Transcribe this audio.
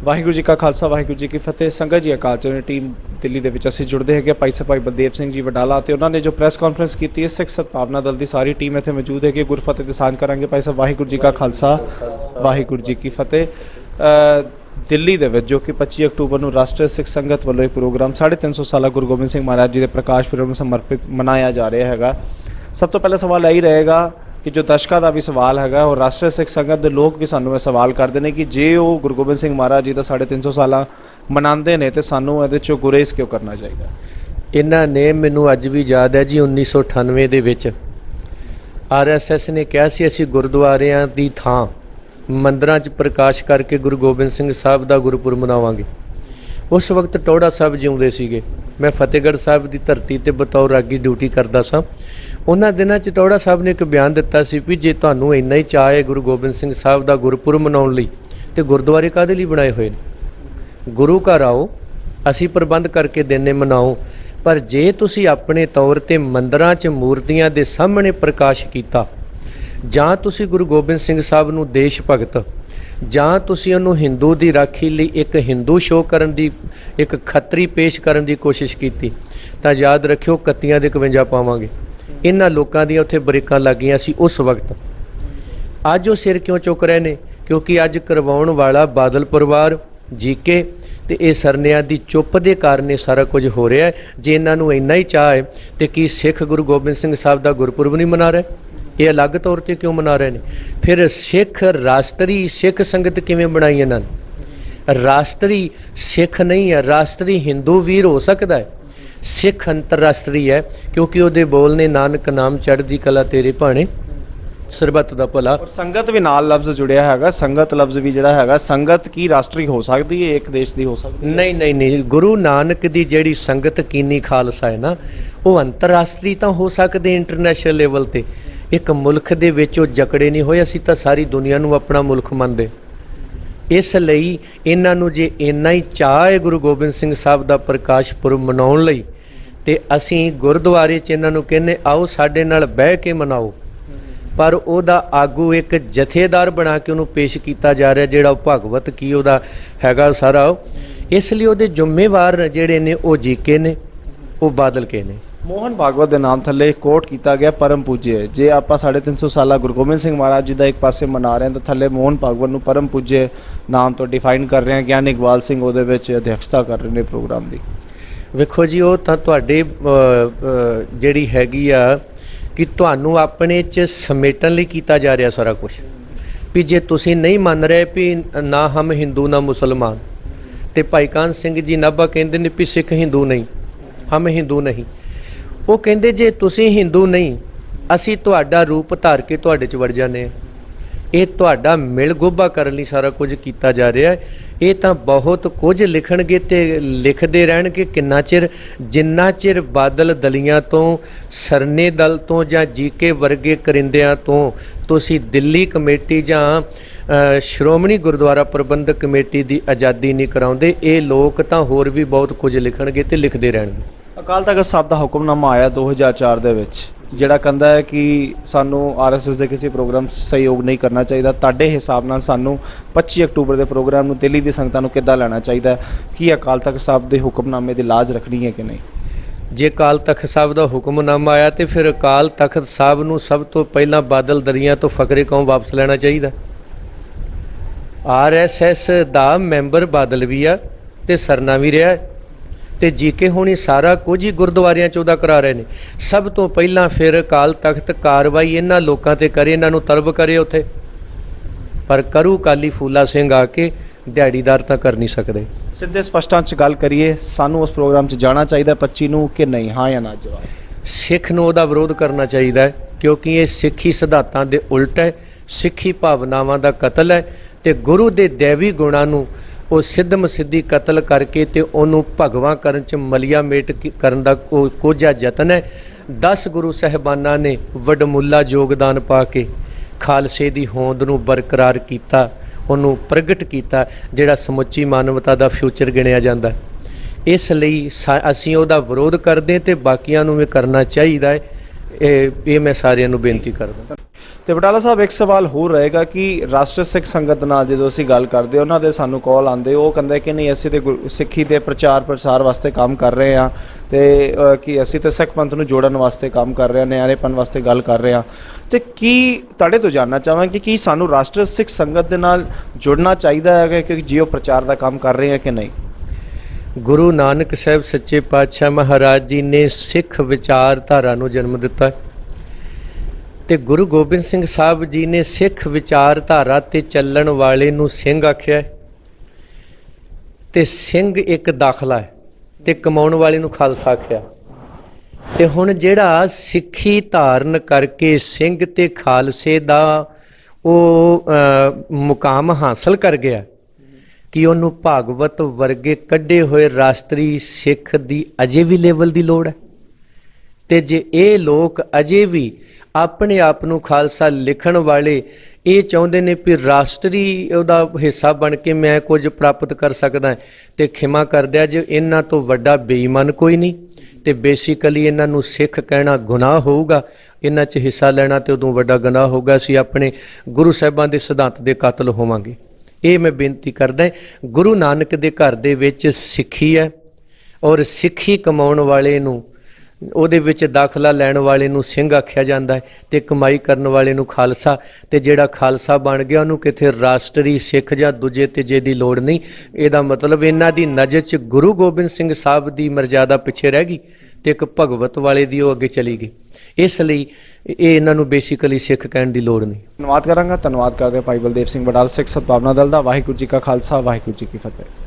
वाहिगुरू जी का खालसा वाहिगुरू जी की फतेह। संगत जी अकाल चरण टीम दिल्ली ਦੇ ਵਿੱਚ ਅਸੀਂ ਜੁੜਦੇ ਹੈਗੇ ਭਾਈ ਸਭਾਈ ਬਲਦੇਵ ਸਿੰਘ ਜੀ ਵਡਾਲਾ ਤੇ ਉਹਨਾਂ ਨੇ ਜੋ ਪ੍ਰੈਸ ਕਾਨਫਰੰਸ ਕੀਤੀ ਹੈ ਸਿੱਖ ਸਦਭਾਵਨਾ ਦਲ ਦੀ ਸਾਰੀ ਟੀਮ ਇੱਥੇ ਮੌਜੂਦ ਹੈਗੀ। ਗੁਰਫਤਿਹ ਤੇ ਸਾਂਝ ਕਰਾਂਗੇ। ਭਾਈ ਸਾਹਿਬ ਵਾਹਿਗੁਰੂ ਜੀ ਕਾ ਖਾਲਸਾ ਵਾਹਿਗੁਰੂ ਜੀ ਕੀ ਫਤਿਹ। ਦਿੱਲੀ ਦੇ ਵਿੱਚ ਜੋ ਕਿ 25 ਅਕਤੂਬਰ ਨੂੰ ਰਾਸ਼ਟਰੀ ਸਿੱਖ ਸੰਗਤ ਵੱਲੋਂ ਇਹ ਪ੍ਰੋਗਰਾਮ 350 ਸਾਲਾ ਗੁਰੂ ਗੋਬਿੰਦ ਸਿੰਘ ਮਹਾਰਾਜ ਜੀ ਦੇ ਪ੍ਰਕਾਸ਼ ਪੁਰਬ ਨੂੰ ਸਮਰਪਿਤ ਮਨਾਇਆ ਜਾ ਰਿਹਾ ਹੈਗਾ। ਸਭ ਤੋਂ ਪਹਿਲਾ ਸਵਾਲ ਇਹ ਹੀ ਰਹੇਗਾ कि जो दर्शकों का भी सवाल है और राष्ट्रीय सिख संगत के लोग भी सानू सवाल करते हैं कि जे वो गुरु गोबिंद सिंह महाराज जी का 350 साल मनाते हैं तो सानू ये गुरेज क्यों करना चाहिए। इन्होंने मैनू अज भी याद है जी 1998 ਦੇ ਵਿੱਚ RSS ने कहा ਸੀ ਅਸੀਂ ਗੁਰਦੁਆਰਿਆਂ ਦੀ ਥਾਂ ਮੰਦਰਾਂ 'ਚ ਪ੍ਰਕਾਸ਼ ਕਰਕੇ ਗੁਰੂ ਗੋਬਿੰਦ ਸਿੰਘ ਸਾਹਿਬ ਦਾ ਗੁਰਪੁਰਬ ਮਨਾਵਾਂਗੇ। उस वक्त टौड़ा साहब जिउंदे सीगे। मैं फतेहगढ़ साहब की धरती ते बतौर रागी ड्यूटी करता सा। उन्हां दिनां च टौड़ा साहब ने एक बयान दिता सी भी जे तुहानूं इन्ना ही चाह है गुरु गोबिंद सिंह साहब का गुरपुरब मनाउण लई ते गुरुद्वारे काहदे लई बनाए होए ने। गुरु घर आओ असीं प्रबंध करके देने मनाओ, पर जे तुसीं अपने तौर ते मंदिरां च मूर्तियां दे सामणे प्रकाश कीता जां तुसीं गुरु गोबिंद सिंह साहब नूं देश भगत ਜਾਂ ਤੁਸੀਂ ਉਹਨੂੰ ਹਿੰਦੂ ਦੀ ਰਾਖੀ ਲਈ ਇੱਕ ਹਿੰਦੂ ਸ਼ੋਅ ਕਰਨ ਦੀ ਇੱਕ ਖੱਤਰੀ ਪੇਸ਼ ਕਰਨ ਦੀ ਕੋਸ਼ਿਸ਼ ਕੀਤੀ ਤਾਂ ਯਾਦ ਰੱਖਿਓ 31 ਦੇ 51 ਪਾਵਾਂਗੇ। ਇਹਨਾਂ ਲੋਕਾਂ ਦੀਆਂ ਉੱਥੇ ਬ੍ਰੇਕਾਂ ਲੱਗੀਆਂ ਸੀ ਉਸ ਵਕਤ। ਅੱਜ ਉਹ ਸਿਰ ਕਿਉਂ ਚੁੱਕ ਰਹੇ ਨੇ? ਕਿਉਂਕਿ ਅੱਜ ਕਰਵਾਉਣ ਵਾਲਾ ਬਾਦਲ ਪਰਿਵਾਰ ਜੀਕੇ ਤੇ ਇਹ ਸਰਨਿਆਂ ਦੀ ਚੁੱਪ ਦੇ ਕਾਰਨ ਇਹ ਸਾਰਾ ਕੁਝ ਹੋ ਰਿਹਾ ਹੈ। ਜੇ ਇਹਨਾਂ ਨੂੰ ਇੰਨਾ ਹੀ ਚਾਹ ਹੈ ਤੇ ਕੀ ਸਿੱਖ ਗੁਰੂ ਗੋਬਿੰਦ ਸਿੰਘ ਸਾਹਿਬ ਦਾ ਗੁਰਪੁਰਬ ਨਹੀਂ ਮਨਾ ਰਹੇ? ये अलग तौर पर क्यों मना रहे हैं? फिर सिख राष्ट्री सिख संगत किवें बनाई इन्होंने? राष्ट्री सिख नहीं है, राष्ट्री हिंदू वीर हो सकता है, सिख अंतरराष्ट्री है क्योंकि वो बोलने नानक नाम चढ़दी कला तेरे भाणे सरबत दा भला। और संगत भी नाल लफ्ज़ जुड़िया है। संगत लफ्ज़ भी जिहड़ा है संगत की राष्ट्री हो सकती है, एक देश की हो सकती है? नहीं नहीं नहीं, गुरु नानक की जिहड़ी संगत कीनी खालसा है ना वो अंतरराष्ट्री तो हो सकते इंटरनेशनल लेवल ते। एक मुल्क दे विच वो जकड़े नहीं होए, असीं तां सारी दुनिया नूं अपना मुल्क मनदे। इसलिए इन्हां नूं जे इन्ना ही चाह है गुरु गोबिंद सिंह साहब दा प्रकाश पुरब मनाउण लई ते असीं गुरुद्वारे च इन्हां नूं कहने आओ साडे नाल बह के मनाओ, पर उहदा आगू एक जथेदार बना के उहनूं पेश कीता जा रहा जिहड़ा भगवत की उहदा हैगा सारा। इसलिए उहदे जिम्मेवार जिहड़े ने वो जीके ने वो बादल के ने। मोहन भागवत के नाम थले कोट किया गया परम पूज्य। जे आप 350 साल गुरु गोबिंद सिंह महाराज जी का एक पासे मना रहे हैं तो थले मोहन भागवत को परम पूज्य नाम तो डिफाइन कर रहे हैं। ज्ञान इकबाल सिंह वो अध्यक्षता कर रहे हैं प्रोग्राम की। वेखो जी वो तो तुहाडे जिहड़ी हैगी आ कि तुहानूं अपने च समेटन लई कीता जा रहा सारा कुछ भी। जे तुसीं नहीं मान रहे भी ना हम हिंदू ना मुसलमान, तो भाई कान सिंह जी नाभा कहते हैं भी सिख हिंदू नहीं, हम हिंदू नहीं। वो कहते जे तुसीं हिंदू नहीं असीं तुहाडा रूप धार के तुहाडे च वड़ जाने। ये तुहाडा मिल गोभा करने लई सारा कुछ किया जा रहा है। ये तो बहुत कुछ लिखणगे ते लिखते रहणगे किन्ना चिर, जिन्ना चिर बादल दलियां तो सरने दल तो जां जीके वर्गे करिंदियां तो तुसीं दिल्ली कमेटी जां श्रोमणी गुरुद्वारा प्रबंधक कमेटी की आज़ादी नहीं कराउंदे। ये लोग तो होर भी बहुत कुछ लिखणगे ते लिखते रहणगे। अकाल तख्त साहब का हुक्मनामा आया 2004 ਦੇ ਵਿੱਚ ਜਿਹੜਾ ਕਹਿੰਦਾ ਹੈ ਕਿ ਸਾਨੂੰ RSS ਦੇ ਕਿਸੇ ਪ੍ਰੋਗਰਾਮ ਸਹਿਯੋਗ ਨਹੀਂ ਕਰਨਾ ਚਾਹੀਦਾ। ਤੁਹਾਡੇ ਹਿਸਾਬ ਨਾਲ ਸਾਨੂੰ 25 ਅਕਤੂਬਰ ਦੇ ਪ੍ਰੋਗਰਾਮ ਨੂੰ ਦਿੱਲੀ ਦੀ ਸੰਗਤਾਂ ਨੂੰ ਕਿੱਦਾਂ ਲੈਣਾ ਚਾਹੀਦਾ? ਕੀ ਅਕਾਲ ਤਖਤ ਸਾਹਿਬ ਦੇ ਹੁਕਮਨਾਮੇ ਦੀ ਲਾਜ ਰੱਖਣੀ ਹੈ ਕਿ ਨਹੀਂ? ਜੇ ਅਕਾਲ ਤਖਤ ਸਾਹਿਬ ਦਾ ਹੁਕਮਨਾਮਾ ਆਇਆ ਤੇ ਫਿਰ ਅਕਾਲ ਤਖਤ ਸਾਹਿਬ ਨੂੰ ਸਭ ਤੋਂ ਪਹਿਲਾਂ ਬਾਦਲ ਦਰਿਆ ਤੋਂ ਫਕਰੇ ਕੌਮ ਵਾਪਸ ਲੈਣਾ ਚਾਹੀਦਾ। RSS ਦਾ ਮੈਂਬਰ ਬਾਦਲ ਵੀ ਆ ਤੇ ਸਰਨਾ ਵੀ ਰਿਹਾ ਤੇ ਜੀਕੇ ਹੋਣੀ ਸਾਰਾ ਕੁਝ ਹੀ ਗੁਰਦੁਆਰਿਆਂ 'ਚ ਉਹਦਾ ਕਰਾ ਰਹੇ ਨੇ। ਸਭ ਤੋਂ ਪਹਿਲਾਂ ਫਿਰ ਅਕਾਲ ਤਖਤ ਕਾਰਵਾਈ ਇਹਨਾਂ ਲੋਕਾਂ ਤੇ ਕਰੇ, ਇਹਨਾਂ ਨੂੰ ਤਲਬ ਕਰੇ ਉੱਥੇ, ਪਰ ਕਰੂ ਕਾਲੀ ਫੂਲਾ ਸਿੰਘ ਆ ਕੇ ਦਿਹਾੜੀਦਾਰ ਤਾਂ ਕਰ ਨਹੀਂ ਸਕਦੇ। ਸਿੱਧੇ ਸਪਸ਼ਟਾਂ 'ਚ ਗੱਲ ਕਰੀਏ, ਸਾਨੂੰ ਉਸ ਪ੍ਰੋਗਰਾਮ 'ਚ ਜਾਣਾ ਚਾਹੀਦਾ 25 ਨੂੰ ਕਿ ਨਹੀਂ? ਹਾਂ ਜਾਂ ਨਾ ਜਵਾਬ। ਸਿੱਖ ਨੂੰ ਉਹਦਾ ਵਿਰੋਧ ਕਰਨਾ ਚਾਹੀਦਾ ਹੈ ਕਿਉਂਕਿ ਇਹ ਸਿੱਖੀ ਸਿਧਾਂਤਾਂ ਦੇ ਉਲਟ ਹੈ, ਸਿੱਖੀ ਭਾਵਨਾਵਾਂ ਦਾ ਕਤਲ ਹੈ ਤੇ ਗੁਰੂ ਦੇ ਦੇਵੀ ਗੁਣਾਂ ਨੂੰ वो सिद्ध मसिद्धी कतल करके तो उन्होंने भगवा करन च मलिया मेट करन दा कोझा यतन है। 10 गुरु साहिबाना ने वडमुला योगदान पा के खालसे की होंद नूं बरकरार किया, उन्होंने प्रगट किया जिहड़ा समुची मानवता का फ्यूचर गिणिया जाता है। इसलिए असीं उहदा विरोध करते तो बाकियां नूं भी करना चाहिए। ये मैं सारिਆਂ ਨੂੰ बेनती करदा। ਤੇ ਬਟਾਲਾ ਸਾਹਿਬ ਇੱਕ ਸਵਾਲ ਹੋਰ ਰਹੇਗਾ ਕਿ ਰਾਸ਼ਟਰੀ ਸਿੱਖ ਸੰਗਤ ਨਾਲ ਜਦੋਂ ਅਸੀਂ ਗੱਲ ਕਰਦੇ ਉਹਨਾਂ ਦੇ ਸਾਨੂੰ ਕਾਲ ਆਉਂਦੇ, ਉਹ ਕਹਿੰਦੇ ਕਿ ਨਹੀਂ ਅਸੀਂ ਤੇ ਸਿੱਖੀ ਦੇ ਪ੍ਰਚਾਰ ਵਾਸਤੇ ਕੰਮ ਕਰ ਰਹੇ ਹਾਂ ਤੇ ਕਿ ਅਸੀਂ ਤੇ ਸਿੱਖ ਪੰਥ ਨੂੰ ਜੋੜਨ ਵਾਸਤੇ ਕੰਮ ਕਰ ਰਹੇ ਹਾਂ, ਨਿਆਣੇਪਨ ਵਾਸਤੇ ਗੱਲ ਕਰ ਰਹੇ ਹਾਂ। ਤੇ ਕੀ ਤੁਹਾਡੇ ਤੋਂ ਜਾਣਨਾ ਚਾਹਾਂਗੇ ਕਿ ਕੀ ਸਾਨੂੰ ਰਾਸ਼ਟਰੀ ਸਿੱਖ ਸੰਗਤ ਦੇ ਨਾਲ ਜੁੜਨਾ ਚਾਹੀਦਾ ਹੈ ਕਿ ਜੇ ਉਹ ਪ੍ਰਚਾਰ ਦਾ ਕੰਮ ਕਰ ਰਹੇ ਹੈ ਕਿ ਨਹੀਂ? ਗੁਰੂ ਨਾਨਕ ਸਾਹਿਬ ਸੱਚੇ ਪਾਤਸ਼ਾਹ ਮਹਾਰਾਜ ਜੀ ਨੇ ਸਿੱਖ ਵਿਚਾਰਧਾਰਾ ਨੂੰ ਜਨਮ ਦਿੱਤਾ ਤੇ ਗੁਰੂ ਗੋਬਿੰਦ ਸਿੰਘ ਸਾਹਿਬ ਜੀ ਨੇ ਸਿੱਖ ਵਿਚਾਰਧਾਰਾ ਤੇ ਚੱਲਣ ਵਾਲੇ ਨੂੰ ਸਿੰਘ ਆਖਿਆ ਤੇ ਸਿੰਘ ਇੱਕ ਦਾਖਲਾ ਹੈ ਤੇ ਕਮਾਉਣ ਵਾਲੇ ਨੂੰ ਖਾਲਸਾ ਆਖਿਆ। ਤੇ ਹੁਣ ਜਿਹੜਾ ਸਿੱਖੀ ਧਾਰਨ ਕਰਕੇ ਸਿੰਘ ਤੇ ਖਾਲਸੇ ਦਾ ਉਹ ਮੁਕਾਮ ਹਾਸਲ ਕਰ ਗਿਆ ਕਿ ਉਹਨੂੰ ਭਾਗਵਤ ਵਰਗੇ ਕੱਢੇ ਹੋਏ ਰਾਸ਼ਟਰੀ ਸਿੱਖ ਦੀ ਅਜੇ ਵੀ ਲੈਵਲ ਦੀ ਲੋੜ ਹੈ। ਤੇ ਜੇ ਇਹ ਲੋਕ ਅਜੇ ਵੀ ਆਪਣੇ ਆਪ ਨੂੰ ਖਾਲਸਾ ਲਿਖਣ ਵਾਲੇ ਇਹ ਚਾਹੁੰਦੇ ਨੇ ਵੀ ਰਾਸ਼ਟਰੀ ਉਹਦਾ ਹਿੱਸਾ ਬਣ ਕੇ ਮੈਂ ਕੁਝ ਪ੍ਰਾਪਤ ਕਰ ਸਕਦਾ, ਤੇ ਖਿਮਾ ਕਰ ਦਿਆ ਜੇ ਇਹਨਾਂ ਤੋਂ ਵੱਡਾ ਬੇਈਮਾਨ ਕੋਈ ਨਹੀਂ। ਤੇ ਬੇਸਿਕਲੀ ਇਹਨਾਂ ਨੂੰ ਸਿੱਖ ਕਹਿਣਾ ਗੁਨਾਹ ਹੋਊਗਾ, ਇਹਨਾਂ 'ਚ ਹਿੱਸਾ ਲੈਣਾ ਤੇ ਉਦੋਂ ਵੱਡਾ ਗੁਨਾਹ ਹੋਊਗਾ। ਅਸੀਂ ਆਪਣੇ ਗੁਰੂ ਸਾਹਿਬਾਂ ਦੇ ਸਿਧਾਂਤ ਦੇ ਕਾਤਲ ਹੋਵਾਂਗੇ। ਇਹ ਮੈਂ ਬੇਨਤੀ ਕਰਦਾ, ਗੁਰੂ ਨਾਨਕ ਦੇ ਘਰ ਦੇ ਵਿੱਚ ਸਿੱਖੀ ਹੈ ਔਰ ਸਿੱਖੀ ਕਮਾਉਣ ਵਾਲੇ ਨੂੰ ਉਹਦੇ ਵਿੱਚ ਦਾਖਲਾ ਲੈਣ ਵਾਲੇ ਨੂੰ ਸਿੰਘ ਆਖਿਆ ਜਾਂਦਾ ਹੈ ਤੇ ਕਮਾਈ ਕਰਨ ਵਾਲੇ ਨੂੰ ਖਾਲਸਾ। ਤੇ ਜਿਹੜਾ ਖਾਲਸਾ ਬਣ ਗਿਆ ਉਹਨੂੰ ਕਿਤੇ ਰਾਸ਼ਟਰੀ ਸਿੱਖ ਜਾਂ ਦੂਜੇ ਤੀਜੇ ਦੀ ਲੋੜ ਨਹੀਂ। ਇਹਦਾ ਮਤਲਬ ਇਹਨਾਂ ਦੀ ਨਜ਼ਰ 'ਚ ਗੁਰੂ ਗੋਬਿੰਦ ਸਿੰਘ ਸਾਹਿਬ ਦੀ ਮਰਜ਼ਾਦਾ ਪਿੱਛੇ ਰਹਿ ਗਈ ਤੇ ਇੱਕ ਭਗਵਤ ਵਾਲੇ ਦੀ ਉਹ ਅੱਗੇ ਚਲੀ ਗਈ। ਇਸ ਲਈ ਇਹ ਇਹਨਾਂ ਨੂੰ ਬੇਸਿਕਲੀ ਸਿੱਖ ਕਹਿਣ ਦੀ ਲੋੜ ਨਹੀਂ। ਧੰਨਵਾਦ ਕਰਾਂਗਾ। ਧੰਨਵਾਦ ਕਰਦੇ ਭਾਈ ਬਲਦੇਵ ਸਿੰਘ ਬਟਾਲਾ ਸਿੱਖ ਸਦਭਾਵਨਾ ਦਲ ਦਾ। ਵਾਹਿਗੁਰੂ ਜੀ ਕਾ ਖਾਲਸਾ, ਵਾਹਿਗੁਰੂ ਜੀ ਕੀ ਫਤਿਹ।